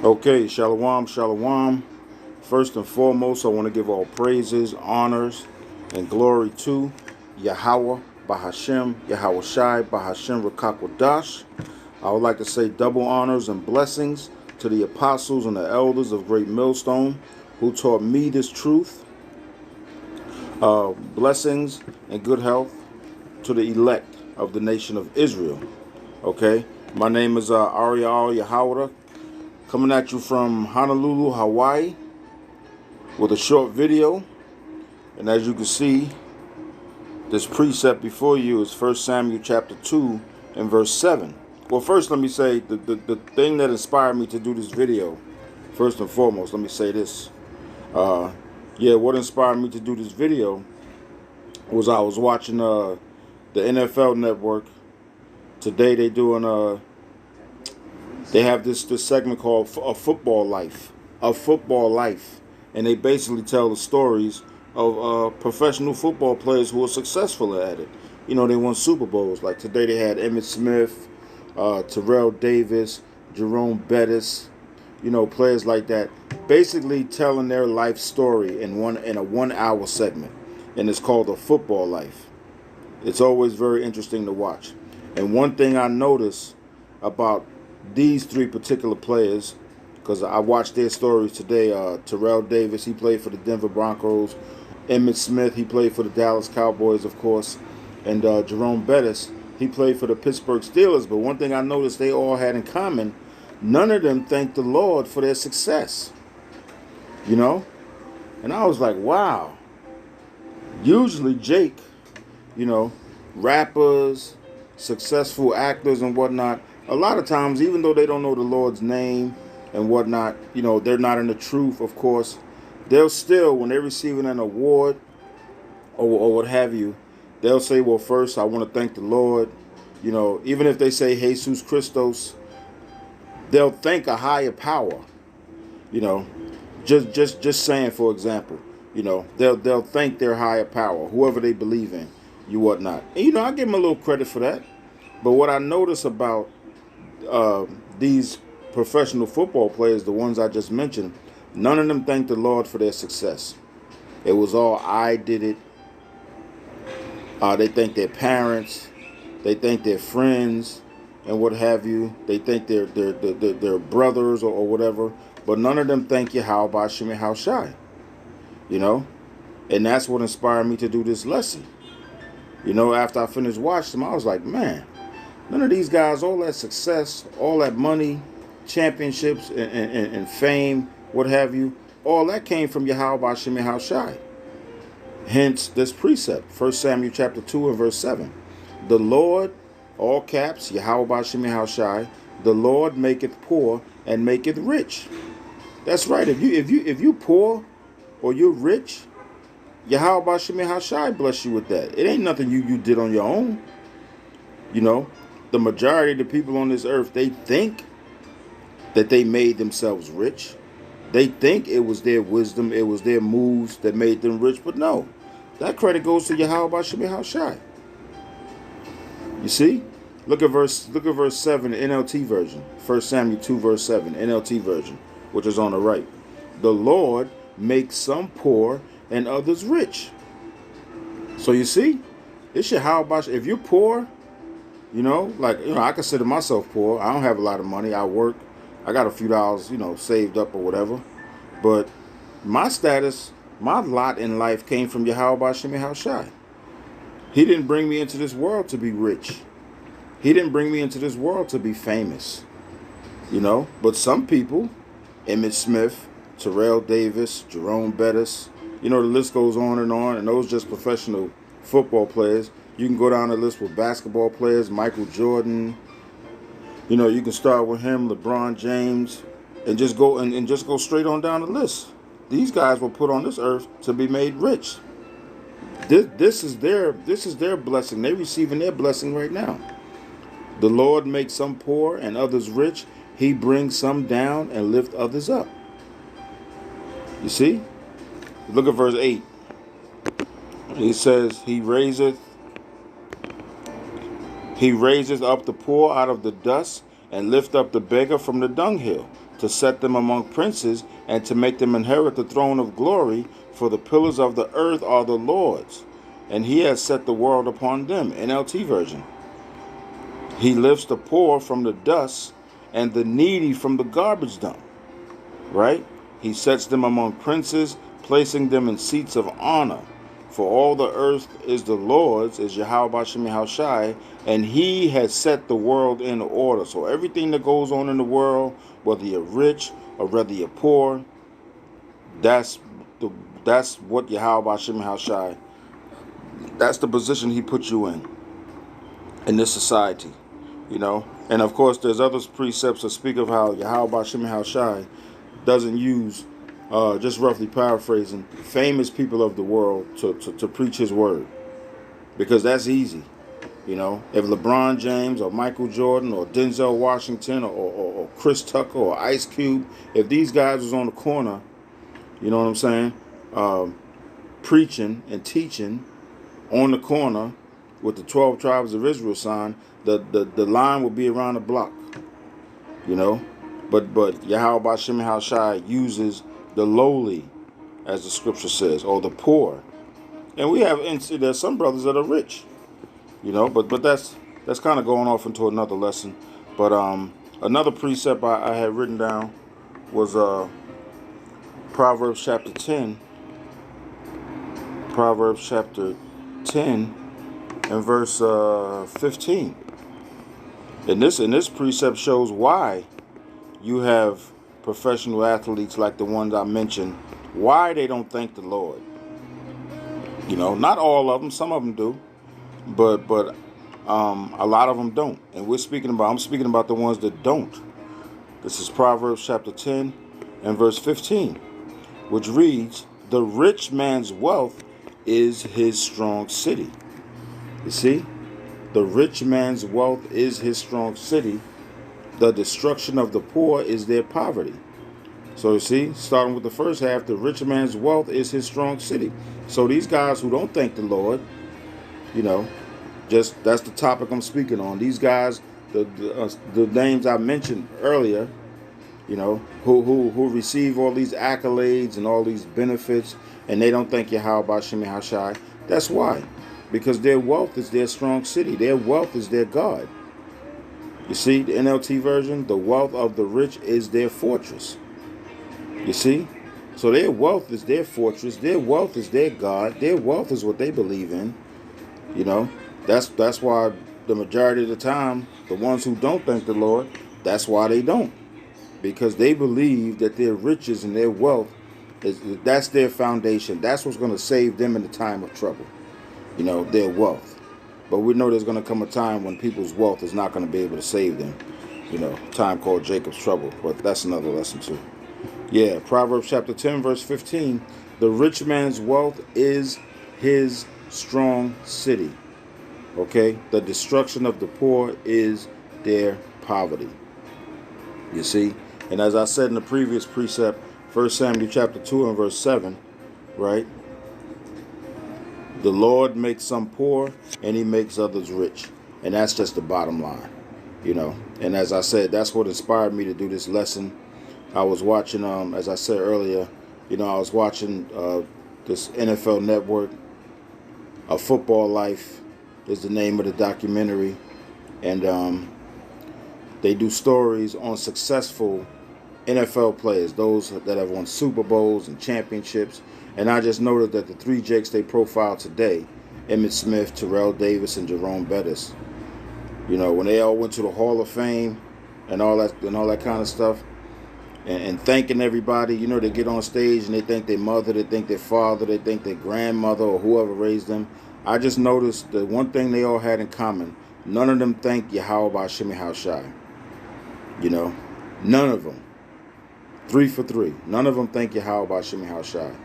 Okay, shalom, shalom. First and foremost, I want to give all praises, honors, and glory to Yahweh, Bahashem, Yahweh Shai, Bahashem Rakakwadash. I would like to say double honors and blessings to the apostles and the elders of Great Millstone who taught me this truth. Blessings and good health to the elect of the nation of Israel. Okay, my name is Ariel Yahweh, coming at you from Honolulu, Hawaii, with a short video. And as you can see, this precept before you is 1 Samuel chapter 2 and verse 7. Well, first let me say the thing that inspired me to do this video, first and foremost, let me say this. What inspired me to do this video was I was watching the NFL Network. Today they have this segment called A Football Life. A Football Life. And they basically tell the stories of professional football players who are successful at it. You know, they won Super Bowls. Like today they had Emmitt Smith, Terrell Davis, Jerome Bettis, you know, players like that, basically telling their life story in a 1 hour segment. And it's called A Football Life. It's always very interesting to watch. And one thing I noticed about these three particular players, because I watched their stories today, Terrell Davis, he played for the Denver Broncos. Emmitt Smith, he played for the Dallas Cowboys, of course. And Jerome Bettis, he played for the Pittsburgh Steelers. But one thing I noticed they all had in common, none of them thanked the Lord for their success. You know? And I was like, wow. Usually Jake, you know, rappers, successful actors and whatnot, a lot of times, even though they don't know the Lord's name and whatnot, you know, they're not in the truth, of course, they'll still, when they're receiving an award or what have you, they'll say, well, first, I want to thank the Lord. You know, even if they say Jesus Christos, they'll thank a higher power. You know, just saying, for example, you know, they'll thank their higher power, whoever they believe in, you whatnot. And, you know, I give them a little credit for that. But what I notice about these professional football players, the ones I just mentioned, none of them thanked the Lord for their success. It was all, I did it. They thank their parents, they thank their friends, and what have you. They thank their brothers or whatever, but none of them thank Yahweh Shem Shai. You know, and that's what inspired me to do this lesson. You know, after I finished watching them, I was like, man, none of these guys, all that success, all that money, championships and fame, what have you, all that came from Yahweh Shem Shai. Hence this precept, 1 Samuel chapter 2 and verse 7. The Lord, all caps, Yahweh Shem Shai, the Lord maketh poor and maketh rich. That's right. If you poor or you're rich, Yahweh Shem Shai bless you with that. It ain't nothing you did on your own. You know, the majority of the people on this earth, they think that they made themselves rich. They think it was their wisdom, it was their moves that made them rich. But no, that credit goes to Yahweh Shem Shai. You see? Look at verse 7, NLT version. 1 Samuel 2 verse 7, NLT version, which is on the right. The Lord makes some poor and others rich. So you see, it's Yahweh. If you're poor, you know, like, you know, I consider myself poor. I don't have a lot of money. I work. I got a few dollars, you know, saved up or whatever. But my status, my lot in life came from Yahweh Shem Shai. He didn't bring me into this world to be rich. He didn't bring me into this world to be famous. You know, but some people, Emmitt Smith, Terrell Davis, Jerome Bettis, you know, the list goes on, and those just professional football players. You can go down the list with basketball players, Michael Jordan. You know, you can start with him, LeBron James, and just go straight on down the list. These guys were put on this earth to be made rich. This is their blessing. They're receiving their blessing right now. The Lord makes some poor and others rich. He brings some down and lift others up. You see? Look at verse 8. He says, He raiseth up the poor out of the dust and lift up the beggar from the dunghill. to set them among princes, and to make them inherit the throne of glory. For the pillars of the earth are the Lord's, and he has set the world upon them. NLT version. He lifts the poor from the dust and the needy from the garbage dump. Right? He sets them among princes, placing them in seats of honor. For all the earth is the Lord's, is Yahweh Bashim Yahushai, and he has set the world in order. So everything that goes on in the world, whether you're rich or whether you're poor, that's what Yahweh Bashim Yahushai, that's the position he put you in this society. You know, and of course there's other precepts that speak of how Yahweh Bashim Yahushai doesn't use, just roughly paraphrasing, famous people of the world to preach his word. Because that's easy. You know, if LeBron James or Michael Jordan or Denzel Washington or Chris Tucker or Ice Cube, if these guys was on the corner, you know what I'm saying, preaching and teaching on the corner with the 12 tribes of Israel sign, the line would be around the block. You know? But Yahweh Bashim Yahushai uses the lowly, as the scripture says, or the poor. And there's some brothers that are rich, you know, but that's kind of going off into another lesson. But another precept I had written down was Proverbs chapter 10. Proverbs chapter 10 and verse 15. And this precept shows why you have professional athletes like the ones I mentioned, why they don't thank the Lord. You know, not all of them, some of them do, but a lot of them don't. And I'm speaking about the ones that don't. This is Proverbs chapter 10 and verse 15, which reads, "The rich man's wealth is his strong city." You see? The rich man's wealth is his strong city. The destruction of the poor is their poverty. So you see, starting with the first half, the rich man's wealth is his strong city. So these guys who don't thank the Lord, you know, just that's the topic I'm speaking on. These guys, the names I mentioned earlier, you know, who receive all these accolades and all these benefits, and they don't thank Yahweh Bashim Yahushai. That's why. Because their wealth is their strong city. Their wealth is their God. You see, the NLT version, the wealth of the rich is their fortress. You see? So their wealth is their fortress. Their wealth is their God. Their wealth is what they believe in. You know? That's why the majority of the time, the ones who don't thank the Lord, that's why they don't. Because they believe that their riches and their wealth, that's their foundation. That's what's going to save them in the time of trouble. You know, their wealth. But we know there's going to come a time when people's wealth is not going to be able to save them. You know, time called Jacob's trouble. But that's another lesson too. Yeah, Proverbs chapter 10, verse 15. The rich man's wealth is his strong city. Okay? The destruction of the poor is their poverty. You see? And as I said in the previous precept, 1 Samuel chapter 2 and verse 7, right? The Lord makes some poor and he makes others rich. And that's just the bottom line, you know. And as I said, that's what inspired me to do this lesson. I was watching, as I said earlier, you know, I was watching this NFL Network, A Football Life is the name of the documentary. And they do stories on successful NFL players, those that have won Super Bowls and championships. And I just noted that the three Jakes they profiled today, Emmitt Smith, Terrell Davis, and Jerome Bettis, you know, when they all went to the Hall of Fame and all that kind of stuff, and thanking everybody, you know, they get on stage and they thank their mother, they thank their father, they thank their grandmother or whoever raised them. I just noticed that one thing they all had in common, none of them thanked Yahweh Bashim Yahushai. You know, none of them. 3 for 3. None of them thank Yahweh Bashim Yahushai.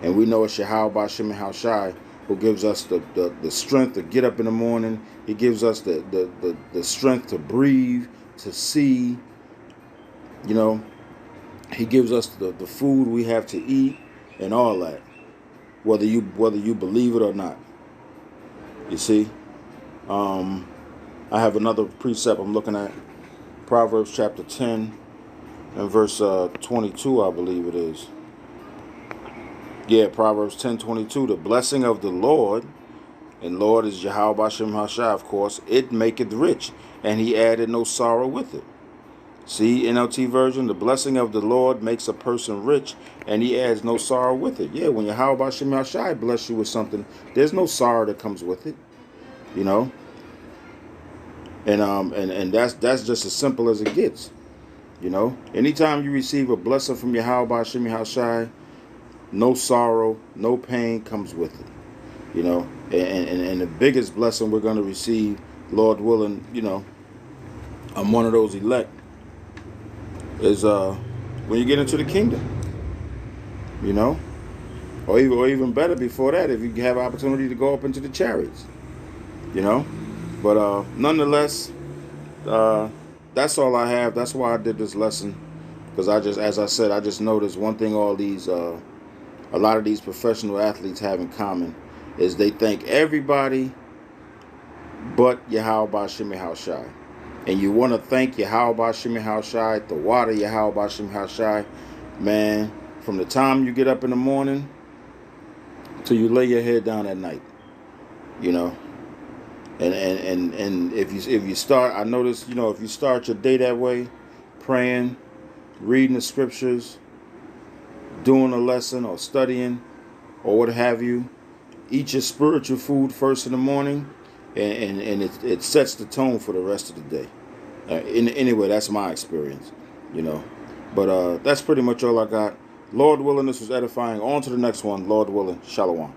And we know it's Yahweh Bashim Yahushai who gives us the strength to get up in the morning. He gives us the strength to breathe, to see. You know, he gives us the food we have to eat and all that, whether you believe it or not. You see, I have another precept I'm looking at, Proverbs chapter 10 in verse 22, I believe it is. Yeah, Proverbs 10:22. The blessing of the Lord, and Lord is Yahweh Bashem Hashai, of course, it maketh rich, and he added no sorrow with it. See, NLT version, the blessing of the Lord makes a person rich, and he adds no sorrow with it. Yeah, when Yahweh Bashem Hashai bless you with something, there's no sorrow that comes with it, you know. And that's just as simple as it gets, you know. Anytime you receive a blessing from Yahweh Bashem Hashai, no sorrow, no pain comes with it, you know. And the biggest blessing we're going to receive, Lord willing, you know, I'm one of those elect, is when you get into the kingdom, you know, or even better before that, if you have opportunity to go up into the chariots, you know. But nonetheless, that's all I have. That's why I did this lesson, because as I said, I just noticed one thing all these a lot of these professional athletes have in common is they thank everybody but Yahweh Bashem Hashai. And you want to thank Yahweh Bashem Hashai, the water Yahweh Bashem Hashai, man, from the time you get up in the morning till you lay your head down at night, you know. And if you start, I notice, you know, if you start your day that way, praying, reading the scriptures, doing a lesson or studying or what have you, eat your spiritual food first in the morning, and it sets the tone for the rest of the day. Anyway, that's my experience, you know. But that's pretty much all I got. Lord willing, this was edifying. On to the next one. Lord willing. Shalom.